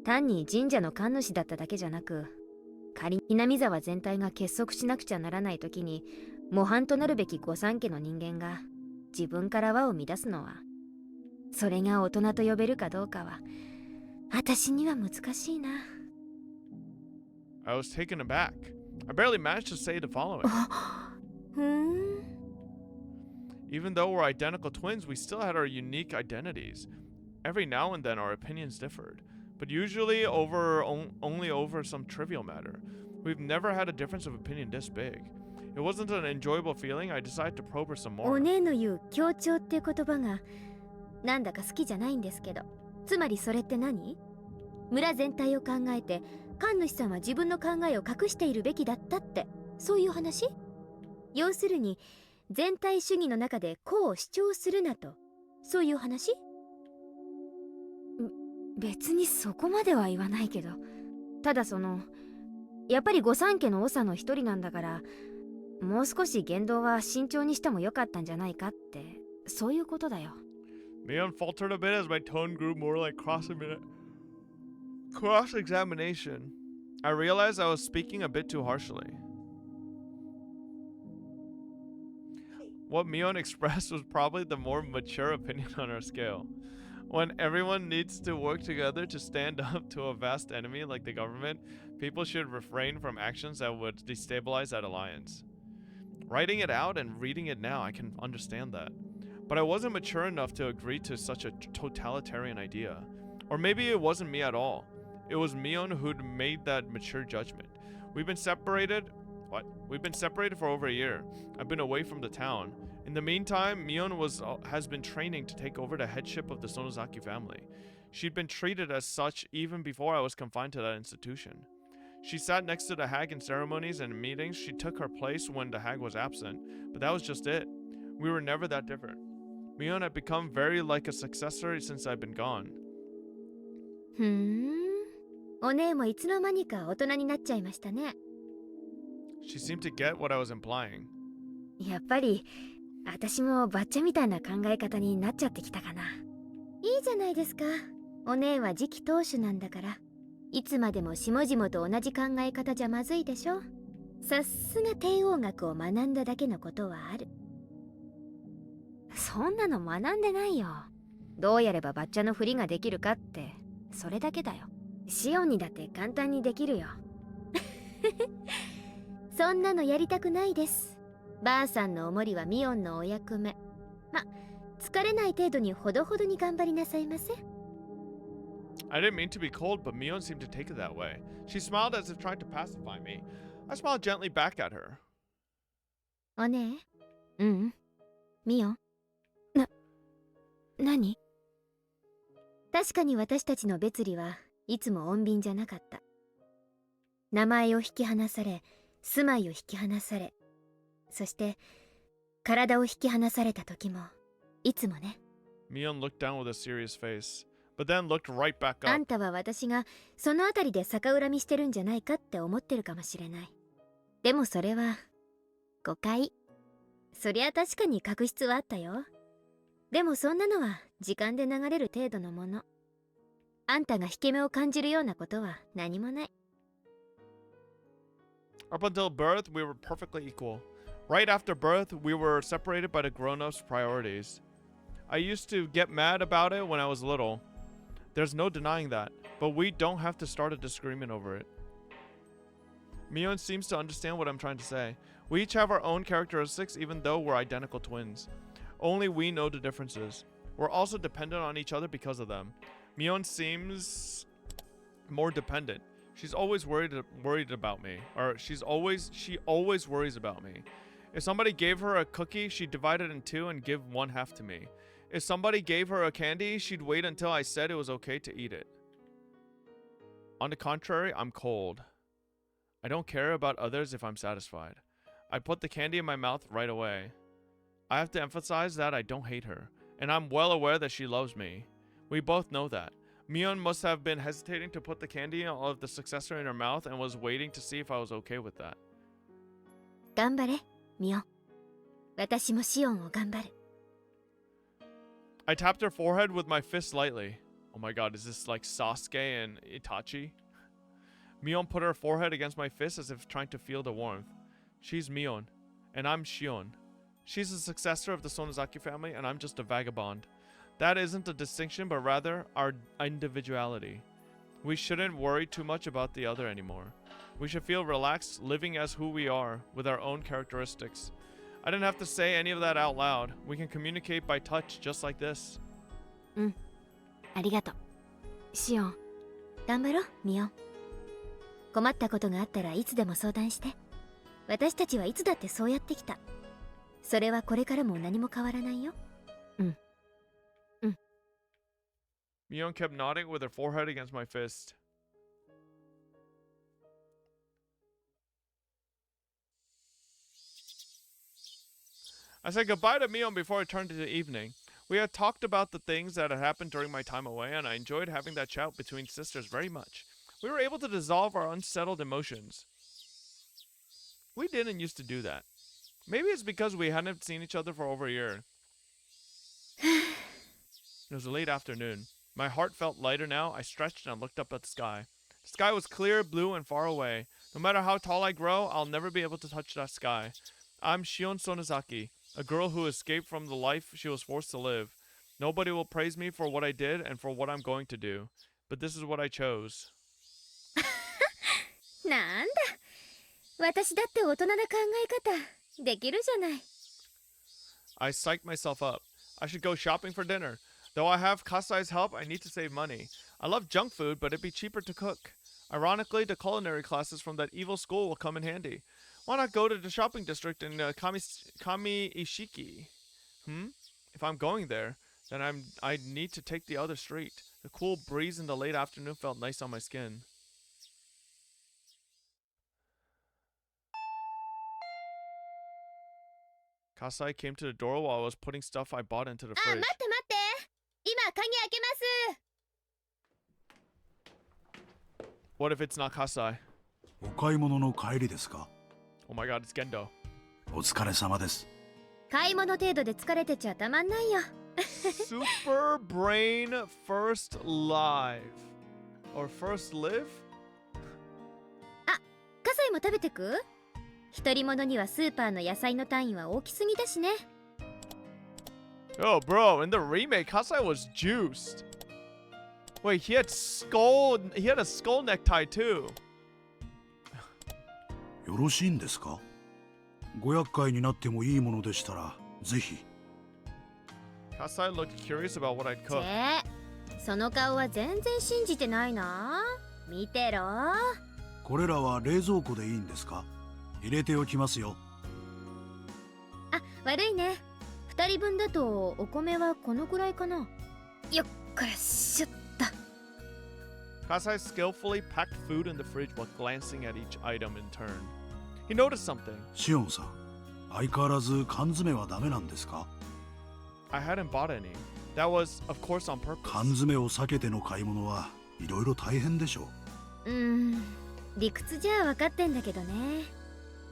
単に神社の神主だっただけじゃなく、仮に南沢全体が結束しなくちゃならない時に模範となるべき御三家の人間が自分から輪を乱すのは、それが大人と呼べるかどうかは私には難しいな。I was taken aback. I barely managed to say the following. Even though we're identical twins, we still had our unique identities. Every now and then our opinions differed, but usually only over some trivial matter. We've never had a difference of opinion this big. It wasn't an enjoyable feeling. I decided to probe her some more. お姉の言う強調っていう言葉がなんだか好きじゃないんですけど、つまりそれって何？村全体を考えて神主さんは自分の考えを隠しているべきだったって、そういう話？要するに全体主義の中でこう主張するなと、そういう話？別にそこまでは言わないけど、ただやっぱり御三家の長の一人なんだから、もう少し言動は慎重にしてもよかったんじゃないかって、そういうことだよ。Mion faltered a bit as my tone grew more like cross-examination. I realized I was speaking a bit too harshly. What Mion expressed was probably the more mature opinion on our scale. When everyone needs to work together to stand up to a vast enemy like the government, people should refrain from actions that would destabilize that alliance. Writing it out and reading it now, I can understand that. But I wasn't mature enough to agree to such a totalitarian idea. Or maybe it wasn't me at all. It was Mion who'd made that mature judgment. We've been separated for over a year. I've been away from the town. In the meantime, Mion has been training to take over the headship of the Sonozaki family. She'd been treated as such even before I was confined to that institution. She sat next to the hag in ceremonies and meetings. She took her place when the hag was absent, but that was just it. We were never that different. Mion had become very like a successor since I'd been gone. お姉もいつの間にか大人になっちゃいましたね。She seemed to get what I was implying. やっぱり私もバッチャみたいな考え方になっちゃってきたかな。いいじゃないですか。お姉は次期当主なんだから、いつまでも下々と同じ考え方じゃまずいでしょ。さすが帝王学を学んだだけのことはある。そんなの学んでないよ。どうやればバッチャのふりができるかって、それだけだよ。シオンにだって簡単にできるよ。そんなのやりたくないです。ばあさんのおもりはミオンのお役目。ま、疲れない程度にほどほどに頑張りなさいませ。I didn't mean to be cold, but Mion seemed to take it that way. She smiled as if trying to pacify me. I smiled gently back at her. おねえ、ミオン。何？確かに私たちの別離はいつも穏便じゃなかった。名前を引き離され、住まいを引き離され、そして体を引き離された時もいつもね。Mion looked down with a serious face, but then looked right back up. あんたは私がそのあたりで逆恨みしてるんじゃないかって思ってるかもしれない。でもそれは誤解。そりゃ確かに確執はあったよ。でもそんなのは時間で流れる程度のもの。あんたが引け目を感じるようなことは何もない。Up until birth, we were perfectly equal. Right after birth, we were separated by the grown-ups' priorities. I used to get mad about it when I was little. There's no denying that, but we don't have to start a disagreement over it. Mion seems to understand what I'm trying to say. We each have our own characteristics even though we're identical twins. Only we know the differences. We're also dependent on each other because of them. Mion seems more dependent. She's always worried about me, or she always worries about me. If somebody gave her a cookie, she'd divide it in two and give one half to me. If somebody gave her a candy, she'd wait until I said it was okay to eat it. On the contrary, I'm cold. I don't care about others if I'm satisfied. I put the candy in my mouth right away. I have to emphasize that I don't hate her, and I'm well aware that she loves me. We both know that. Mion must have been hesitating to put the candy of the successor in her mouth and was waiting to see if I was okay with that. 頑張れ、ミオン。私もシオンを頑張る。I tapped her forehead with my fist lightly. Oh my god, is this like Sasuke and Itachi? Mion put her forehead against my fist as if trying to feel the warmth. She's Mion, and I'm Shion. She's the successor of the Sonozaki family, and I'm just a vagabond. That isn't a distinction, but rather our individuality. We shouldn't worry too much about the other anymore. We should feel relaxed, living as who we are, with our own characteristics. I didn't have to say any of that out loud. We can communicate by touch, just like this. ありがとう。シオン、頑張ろう、ミオン。困ったことがあったらいつでも相談して。私たちはいつだってそうやってきた。それはこれからも何も変わらないよ。Mion kept nodding with her forehead against my fist. I said goodbye to Mion before it turned into evening. We had talked about the things that had happened during my time away, and I enjoyed having that chat between sisters very much. We were able to dissolve our unsettled emotions. We didn't used to do that. Maybe it's because we hadn't seen each other for over a year. It was a late afternoon. My heart felt lighter now. I stretched and looked up at the sky. The sky was clear, blue, and far away. No matter how tall I grow, I'll never be able to touch that sky. I'm Shion Sonozaki, a girl who escaped from the life she was forced to live. Nobody will praise me for what I did and for what I'm going to do. But this is what I chose. なんだ。私だって大人な考え方できるじゃない。I psyched myself up. I should go shopping for dinner. Though I have Kasai's help, I need to save money. I love junk food, but it'd be cheaper to cook. Ironically, the culinary classes from that evil school will come in handy. Why not go to the shopping district in Kami-ishiki? If I'm going there, then I need to take the other street. The cool breeze in the late afternoon felt nice on my skin. Kasai came to the door while I was putting stuff I bought into the あ、待 fridge. って待って。今鍵開けます。 What if it's not Kasai? お買い物の帰りですか？ Oh my god, it's Gendo. お疲れ様です。買い物程度で疲れてちゃたまんないよ。Super Brain First Live. Or First Live? あ、カサイも食べてく？一人者にはスーパーの野菜の単位は大きすぎだしね。Oh, bro, in the remake, Kasai was juiced. Wait, he had a skull necktie too. よろしいんですか？ご厄介になってもいいものでしたら、ぜひ。Kasai looked curious about what I'd チ cook. ェ、その顔は全然信じてないな。見てろ。これらは冷蔵庫でいいんですか？入れておきますよ。あ、悪いね。二人分だとお米はこのくらいかな。よっこらしょっと。Kasai skillfully packed food in the fridge while glancing at each item in turn. He noticed something. シオンさん、相変わらず缶詰はダメなんですか？ I hadn't bought any. That was, of course, on purpose. 缶詰を避けての買い物はいろいろ大変でしょう。理屈じゃ分かってんだけどね。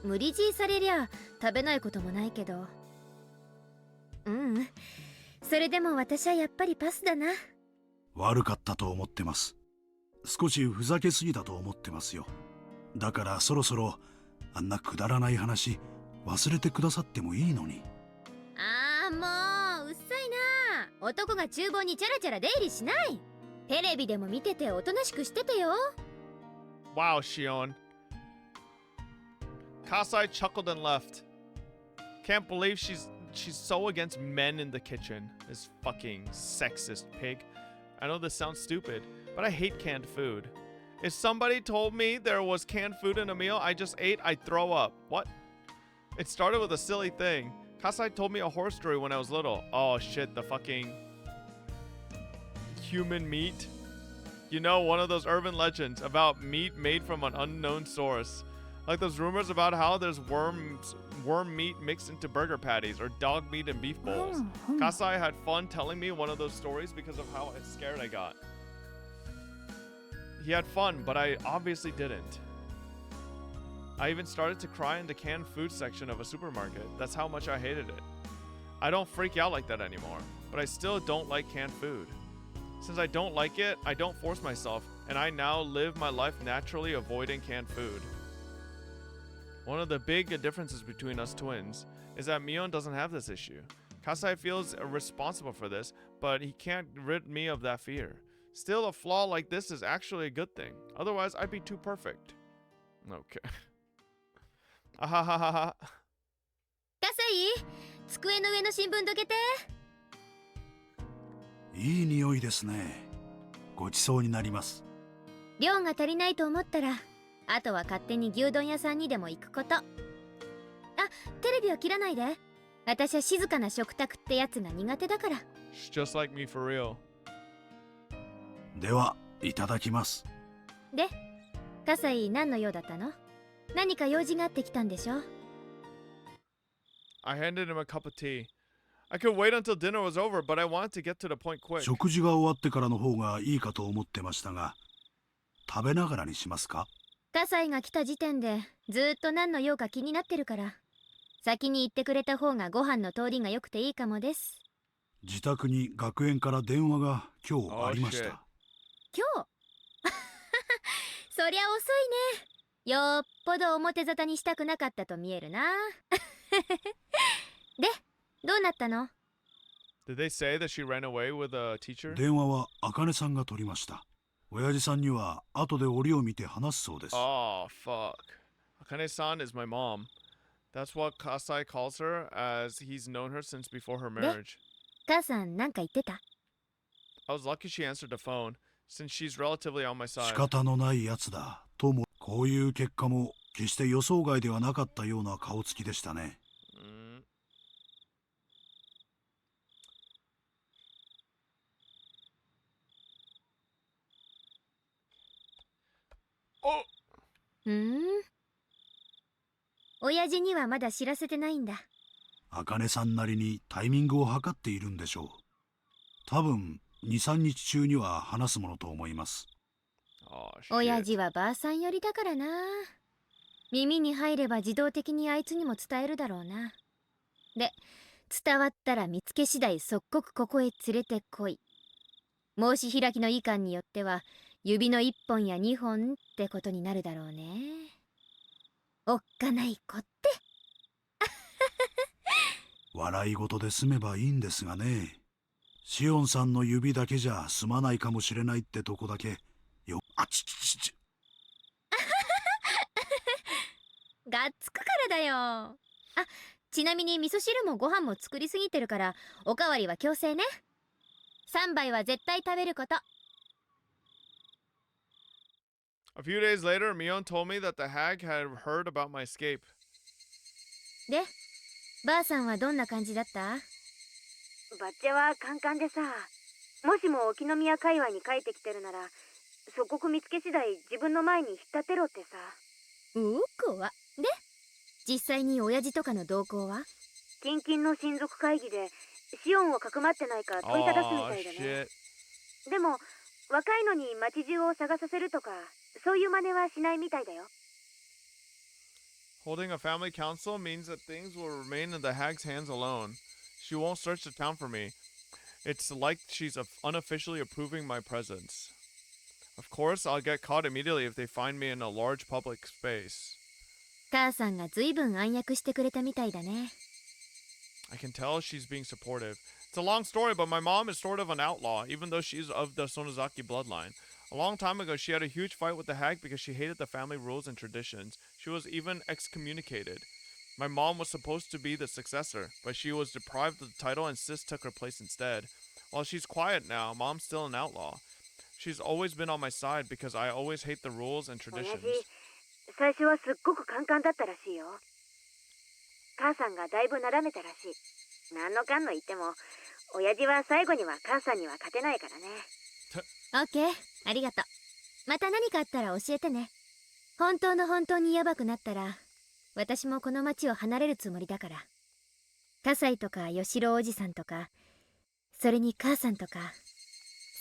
無理強いされりゃ食べないこともないけど。それでも私はやっぱりパスだな。悪かったと思ってます。少しふざけすぎたと思ってますよ。だからそろそろあんなくだらない話忘れてくださってもいいのに。ああ、もううっさいな。男が厨房にチャラチャラ出入りしない。テレビでも見てておとなしくしててよ。Wow, Shion. Kasai chuckled and left. Can't believe she's so against men in the kitchen. This fucking sexist pig. I know this sounds stupid, but I hate canned food. If somebody told me there was canned food in a meal I just ate, I'd throw up. What? It started with a silly thing. Kasai told me a horror story when I was little. Oh shit, the fucking human meat. You know, one of those urban legends about meat made from an unknown source. Like those rumors about how there's worm meat mixed into burger patties or dog meat in beef bowls. Kasai had fun telling me one of those stories because of how scared I got. He had fun, but I obviously didn't. I even started to cry in the canned food section of a supermarket. That's how much I hated it. I don't freak out like that anymore, but I still don't like canned food. Since I don't like it, I don't force myself, and I now live my life naturally avoiding canned food. One of the big differences between us twins is that Mion doesn't have this issue. Kasai feels responsible for this, but he can't rid me of that fear. Still, a flaw like this is actually a good thing. Otherwise, I'd be too perfect. Okay. Ahahaha. カサイ、机の上の新聞どけて。いい匂いですね。ごちそうになります。量が足りないと思ったら、あとは勝手に牛丼屋さんにでも行くこと。あ、テレビは切らないで。私は静かな食卓ってやつが苦手だから。She's just like me for real. では、いただきます。で、カサイ何の用だったの？何か用事があってきたんでしょ？ I handed him a cup of tea. I could wait until dinner was over, but I wanted to get to the point quick. 食事が終わってからの方がいいかと思ってましたが、食べながらにしますか？カサイが来た時点でずーっと何の用か気になってるから、先に言ってくれた方がご飯の通りが良くていいかもです。自宅に学園から電話が今日ありました。Oh, shit. 今日そりゃ遅いね。よっぽど表沙汰にしたくなかったと見えるな。で、どうなったの？ Did they say that she ran away with a teacher? 電話は茜さんが取りました。親父さんには後で折を見て話すそうです。Oh, fuck. Akane-san is my mom. That's what Kasai calls her, as he's known her since before her marriage. 母さんなんか言ってた？ I was lucky she answered the phone, since she's relatively on my 仕 side. 方のないやつだとも、こういう結果も決して予想外ではなかったような顔つきでしたね。Oh! 親父にはまだ知らせてないんだ。茜さんなりにタイミングを測っているんでしょう。多分2、3日中には話すものと思います。Oh, 親 shit. 父はばあさん寄りだからな。耳に入れば自動的にあいつにも伝えるだろうな。で、伝わったら見つけ次第即刻ここへ連れてこい。申し開きの意見によっては指の1本や2本ってことになるだろうね。おっかない子って。笑い事で済めばいいんですがね。シオンさんの指だけじゃ済まないかもしれないってとこだけよ。あちちちち。がっつくからだよ。あ、ちなみに味噌汁もご飯も作りすぎてるからおかわりは強制ね。3杯は絶対食べること。A few days later, Mion told me that the hag had heard about my escape. で、ばあさんはどんな感じだった？バッチェはカンカンでさ、もしも沖宮界隈に帰ってきてるなら即刻見つけ次第自分の前に引っ立てろってさ。怖っ。で、実際に親父とかの動向は？近々の親族会議でシオンをかくまってないか問いただすみ Oh, たいだね。 shit. でも若いのに街中を探させるとかそういう真似はしないみたいだよ。 Holding a family council means that things will remain in the hag's hands alone. She won't search the town for me. It's like she's unofficially approving my presence. Of course, I'll get caught immediately if they find me in a large public space. 母さんがずいぶん暗躍してくれたみたいだね。I can tell she's being supportive. It's a long story, but my mom is sort of an outlaw, even though she's of the Sonozaki bloodline. A long time ago, she had a huge fight with the hag because she hated the family rules and traditions. She was even excommunicated. My mom was supposed to be the successor, but she was deprived of the title and Sis took her place instead. While she's quiet now, Mom's still an outlaw. She's always been on my side because I always hate the rules and 親 traditions. 父、最初はすっごくカンカンだったらしいよ。母さんがだいぶなだめたらしい。何のかんの言っても、親父は最後には母さんには勝てないからね。オッケー、ありがとう。また何かあったら教えてね。本当にヤバくなったら、私もこの町を離れるつもりだから。葛西とか吉郎おじさんとか、それに母さんとか、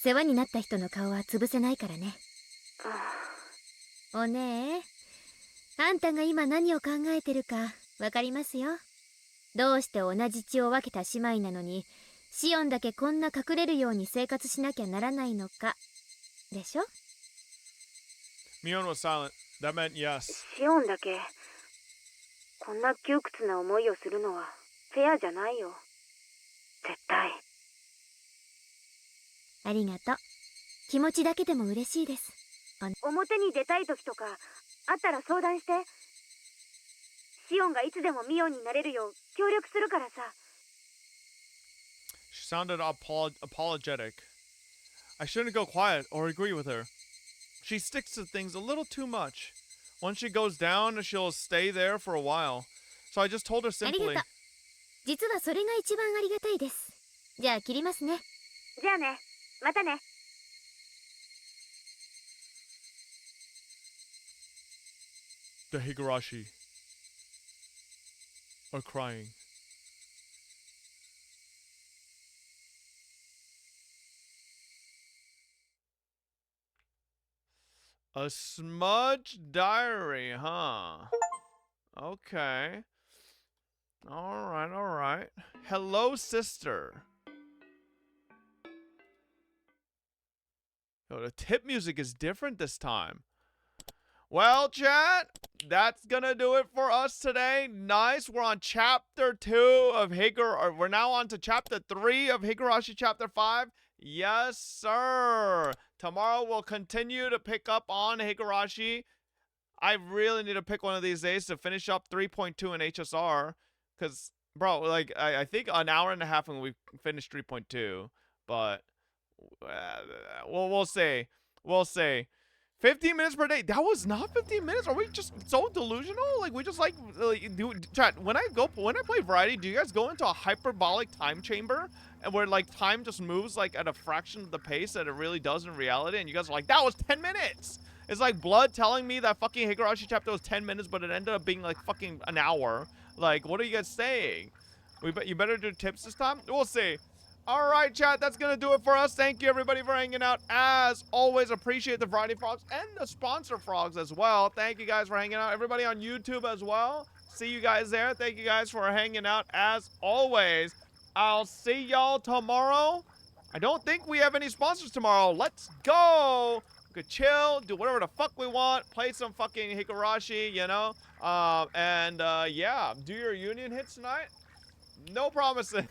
世話になった人の顔は潰せないからね。お姉、あんたが今何を考えてるかわかりますよ。どうして同じ血を分けた姉妹なのに、シオンだけこんな隠れるように生活しなきゃならないのか、でしょ？ Mion was silent. That meant yes. シオンだけ、こんな窮屈な思いをするのはフェアじゃないよ。絶対。ありがとう。気持ちだけでも嬉しいです。表に出たい時とかあったら相談して。シオンがいつでもミオンになれるよう協力するからさ。She sounded apologetic. I shouldn't go quiet or agree with her. She sticks to things a little too much. Once she goes down, she'll stay there for a while. So I just told her あり simply. がとう。実はそれが一番ありがたいです。じゃあ切りますね。じゃあね、またね。The Higurashi are crying. A smudge diary, huh? Okay. Alright. Hello, sister. Yo, the tip music is different this time. Well, chat, that's gonna do it for us today. Nice. We're on chapter 2 of Higurashi. We're now on to chapter 3 of Higurashi chapter 5. Yes, sir. Tomorrow we'll continue to pick up on Higurashi. I really need to pick one of these days to finish up 3.2 in HSR. Because, bro, like, I think an hour and a half when we finish 3.2. But, we'll see. We'll see. 15 minutes per day. That was not 15 minutes. Are we just so delusional? Like, we just like do chat. When I play Variety, do you guys go into a hyperbolic time chamber and where like time just moves like at a fraction of the pace that it really does in reality? And you guys are like, that was 10 minutes. It's like Blood telling me that fucking Higurashi chapter was 10 minutes, but it ended up being like fucking an hour. Like, what are you guys saying? You better do tips this time. We'll see. Alright, chat, that's gonna do it for us. Thank you, everybody, for hanging out. As always, appreciate the Variety Frogs and the sponsor frogs as well. Thank you guys for hanging out. Everybody on YouTube as well. See you guys there. Thank you guys for hanging out as always. I'll see y'all tomorrow. I don't think we have any sponsors tomorrow. Let's go. We could chill, do whatever the fuck we want, play some fucking Higurashi, you know? Yeah, do your union hits tonight. No promises.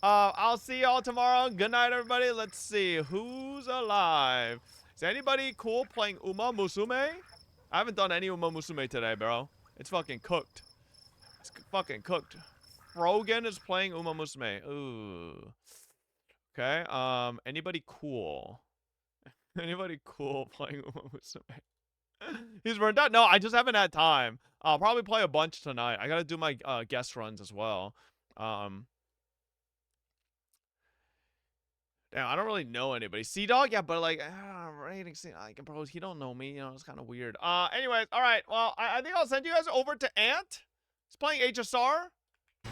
I'll see y'all tomorrow. Good night, everybody. Let's see who's alive. Is anybody cool playing Uma Musume? I haven't done any Uma Musume today, bro. It's fucking cooked. It's fucking cooked. Frogan is playing Uma Musume. Ooh. Okay. Anybody cool? Anybody cool playing Uma Musume? He's burned out. No, I just haven't had time. I'll probably play a bunch tonight. I gotta do my guest runs as well. Damn, I don't really know anybody. Sea-Dog? Yeah, but like, rating like, bro, he don't know me. You know, it's kind of weird. Anyways, all right. Well, I think I'll send you guys over to Ant. He's playing HSR. I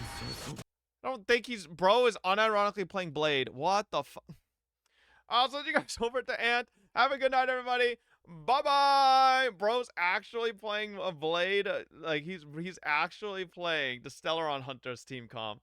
don't think bro is unironically playing Blade. What the fuck? I'll send you guys over to Ant. Have a good night, everybody. Bye-bye. Bro's actually playing a Blade. Like, he's actually playing the Stellar on Hunter's team comp.